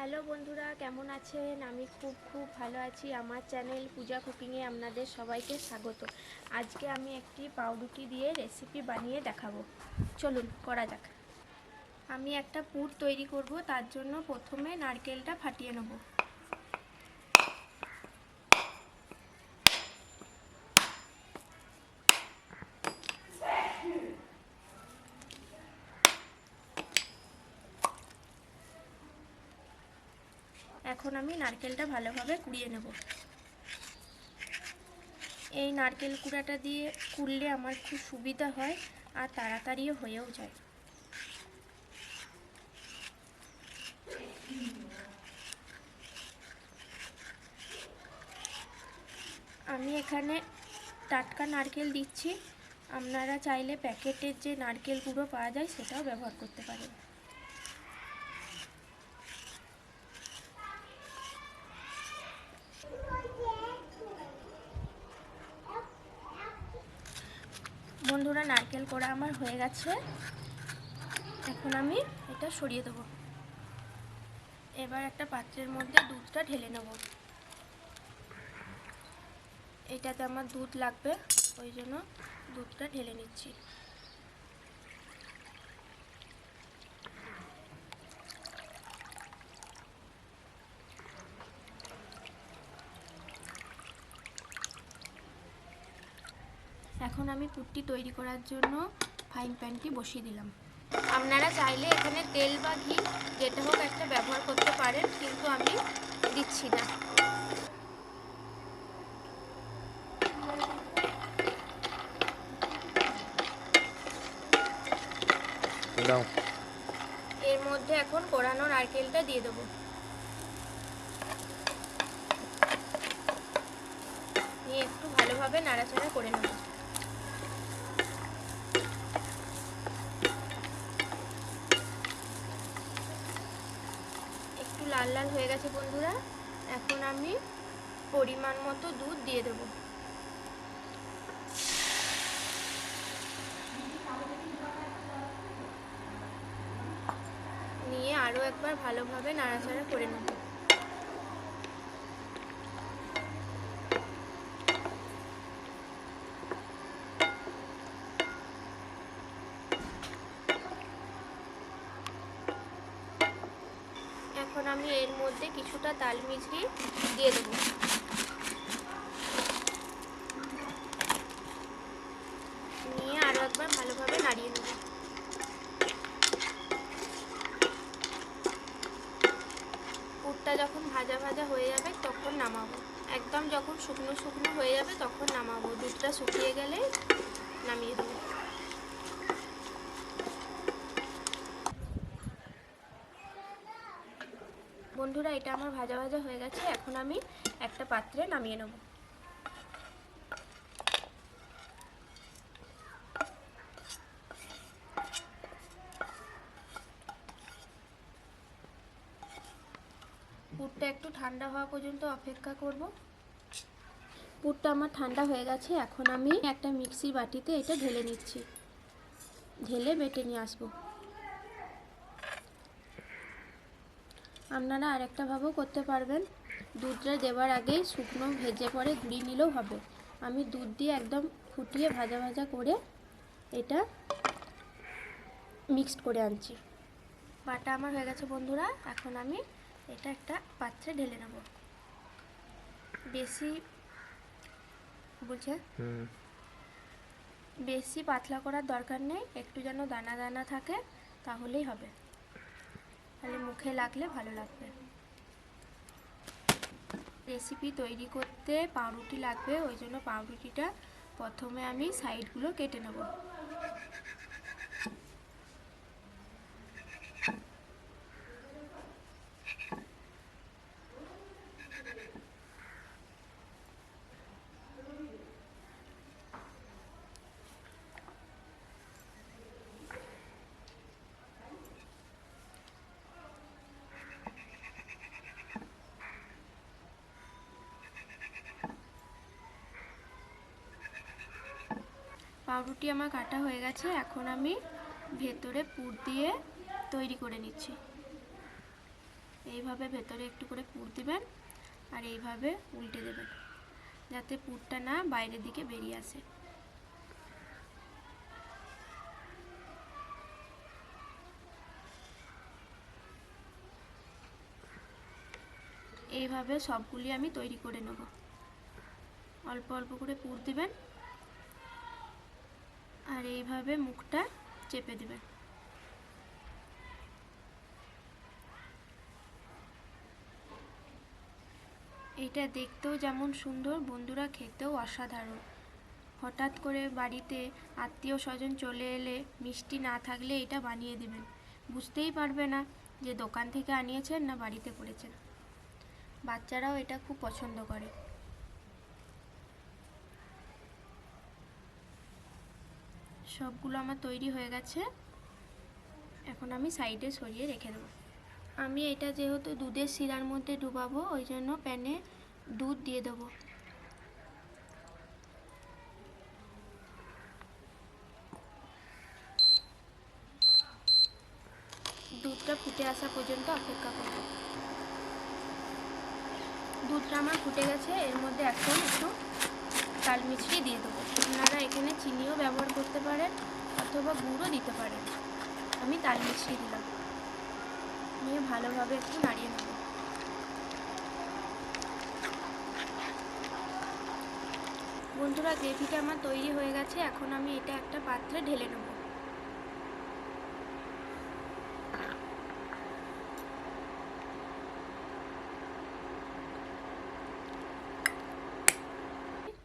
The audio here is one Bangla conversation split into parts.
হ্যালো বন্ধুরা, কেমন আছেন? আমি খুব ভালো আছি। আমার চ্যানেল পূজা কুকিংয়ে আপনাদের সবাইকে স্বাগত। আজকে আমি একটি পাউরুটি দিয়ে রেসিপি বানিয়ে দেখাবো। চলুন করা যাক। আমি একটা পুর তৈরি করব, তার জন্য প্রথমে নারকেলটা ফাটিয়ে নেব। এখন আমি নারকেলটা ভালোভাবে কুড়িয়ে নেব। এই নারকেল কুড়াটা দিয়ে কুড়লে আমার খুব সুবিধা হয় আর তাড়াতাড়িও হয়েও যায়। আমি এখানে টাটকা নারকেল দিচ্ছি, আপনারা চাইলে প্যাকেটের যে নারকেল গুঁড়ো পাওয়া যায় সেটাও ব্যবহার করতে পারেন। বন্ধুরা, নারকেল কোড়া আমার হয়ে গেছে। এখন আমি এটা সরিয়ে দেবো। এবার একটা পাত্রের মধ্যে দুধটা ঢেলে নেব। এটাতে আমার দুধ লাগবে, ওই জন্য দুধটা ঢেলে নিচ্ছি। এখন আমি পুরটি তৈরি করার জন্য ফ্রাইং প্যানটি বসিয়ে দিলাম। আপনারা চাইলে এখানে তেল বা ঘি যেটা হোক একটা ব্যবহার করতে পারেন, কিন্তু আমি দিচ্ছি না। এর মধ্যে এখন কোড়ানো নারকেলটা দিয়ে দেবো। নিয়ে একটু ভালোভাবে নাড়াচাড়া করে নেব। একটু লাল লাল হয়ে গেছে বন্ধুরা। এখন আমি পরিমাণ মতো দুধ দিয়ে দেব। নিয়ে আরও একবার ভালোভাবে নাড়াচাড়া করে নেব। এখন আমি এর মধ্যে কিছুটা তাল মিছরি দিয়ে দেব। নিয়ে আরও একবার ভালোভাবে নাড়িয়ে নেব। পুরটা যখন ভাজা ভাজা হয়ে যাবে তখন নামাবো। একদম যখন শুকনো শুকনো হয়ে যাবে তখন নামাবো। দুধটা শুকিয়ে গেলে নামিয়ে দেবো। বন্ধুরা, এটা আমার ভাজা ভাজা হয়ে গেছে। এখন আমি একটা পাত্রে নামিয়ে নেব। পুরটা একটু ঠান্ডা হওয়া পর্যন্ত অপেক্ষা করব। পুরটা আমার ঠান্ডা হয়ে গেছে। এখন আমি একটা মিক্সির বাটিতে এটা ঢেলে নিচ্ছি। ঢেলে বেটে নিয়ে আসবো। আপনারা আরেকটা ভাবেও করতে পারবেন। দুধটা দেওয়ার আগেই শুকনো ভেজে পরে গুঁড়িয়ে নিলেও হবে। আমি দুধ দিয়ে একদম ফুটিয়ে ভাজা ভাজা করে এটা মিক্সড করে আনছি। বাটা আমার হয়ে গেছে বন্ধুরা। এখন আমি এটা একটা পাত্রে ঢেলে নেব। বেশি পাতলা করার দরকার নেই, একটু যেন দানা দানা থাকে তাহলেই হবে। তাহলে মুখে লাগলে ভালো লাগবে। রেসিপি তৈরি করতে পাউরুটি লাগবে, ওই জন্য পাউরুটিটা প্রথমে আমি সাইডগুলো কেটে নেব। পাউরুটি আমার কাটা হয়ে গেছে। এখন আমি ভেতরে পুর দিয়ে তৈরি করে নিচ্ছি। এইভাবে ভেতরে একটু করে পুর দিবেন আর এইভাবে উল্টে দেবেন যাতে পুরটা না বাইরের দিকে বেরিয়ে আসে। এইভাবে সবগুলি আমি তৈরি করে নেব। অল্প অল্প করে পুর দিবেন আর এইভাবে মুখটা চেপে দিবেন। এটা দেখতেও যেমন সুন্দর বন্ধুরা, খেতেও অসাধারণ। হঠাৎ করে বাড়িতে আত্মীয় স্বজন চলে এলে মিষ্টি না থাকলে এটা বানিয়ে দিবেন, বুঝতেই পারবে না যে দোকান থেকে আনিয়েছেন না বাড়িতে করেছেন। বাচ্চারাও এটা খুব পছন্দ করে। সবগুলো আমার তৈরি হয়ে গেছে, এখন আমি সাইডে সরিয়ে রেখে দেবো। আমি এটা যেহেতু দুধের শিরার মধ্যে ডুবাবো, ওই জন্য প্যানে দুধ দিয়ে দেবো। দুধটা ফুটে আসা পর্যন্ত অপেক্ষা করব। দুধটা আমার ফুটে গেছে, এর মধ্যে এখন একটু তাল মিছরি দিয়ে দেবো। আপনারা এখানে চিনিও ব্যবহার করতে পারেন অথবা গুড়ও দিতে পারেন। আমি তাল মিছরি দিলাম, নিয়ে ভালোভাবে একটু নাড়িয়ে নেব। বন্ধুরা, গ্রেভিটা আমার তৈরি হয়ে গেছে, এখন আমি এটা একটা পাত্রে ঢেলে নেব।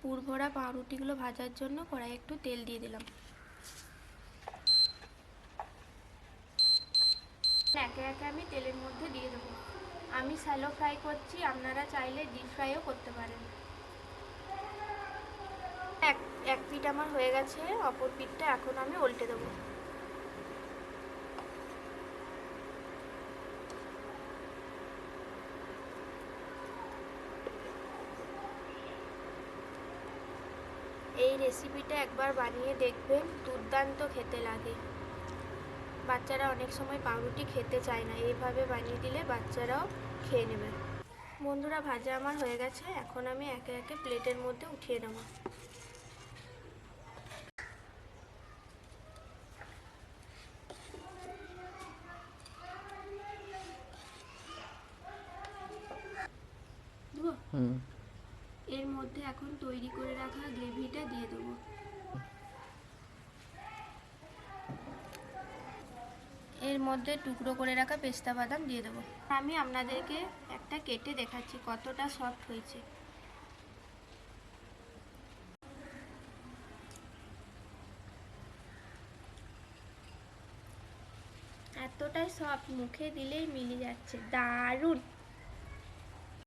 পুর ভরা পাউরুটিগুলো ভাজার জন্য কড়াই একটু তেল দিয়ে দিলাম। একে একে আমি তেলের মধ্যে দিয়ে দেবো। আমি শ্যালো ফ্রাই করছি, আপনারা চাইলে ডিপ ফ্রাইও করতে পারেন। এক পিঠ আমার হয়ে গেছে, অপর পিঠটা এখন আমি উল্টে দেবো। এই রেসিপিটা একবার বানিয়ে দেখবেন, দুর্দান্ত খেতে লাগে। বাচ্চারা অনেক সময় পাউরুটি খেতে চায় না, এইভাবে বানিয়ে দিলে বাচ্চারাও খেয়ে নেবে। বন্ধুরা, ভাজা আমার হয়ে গেছে, এখন আমি একে একে প্লেটের মধ্যে উঠিয়ে নেব। এর মধ্যে এখন তৈরি করে রাখা গ্রেভিটা দিয়ে দেবো। এর মধ্যে টুকরো করে রাখা পেস্তা বাদাম দিয়ে দেবো। আমি আপনাদেরকে একটা কেটে দেখাচ্ছি কতটা সফট হয়েছে। এতটাই সফট, মুখে দিলেই মিলে যাচ্ছে, দারুণ।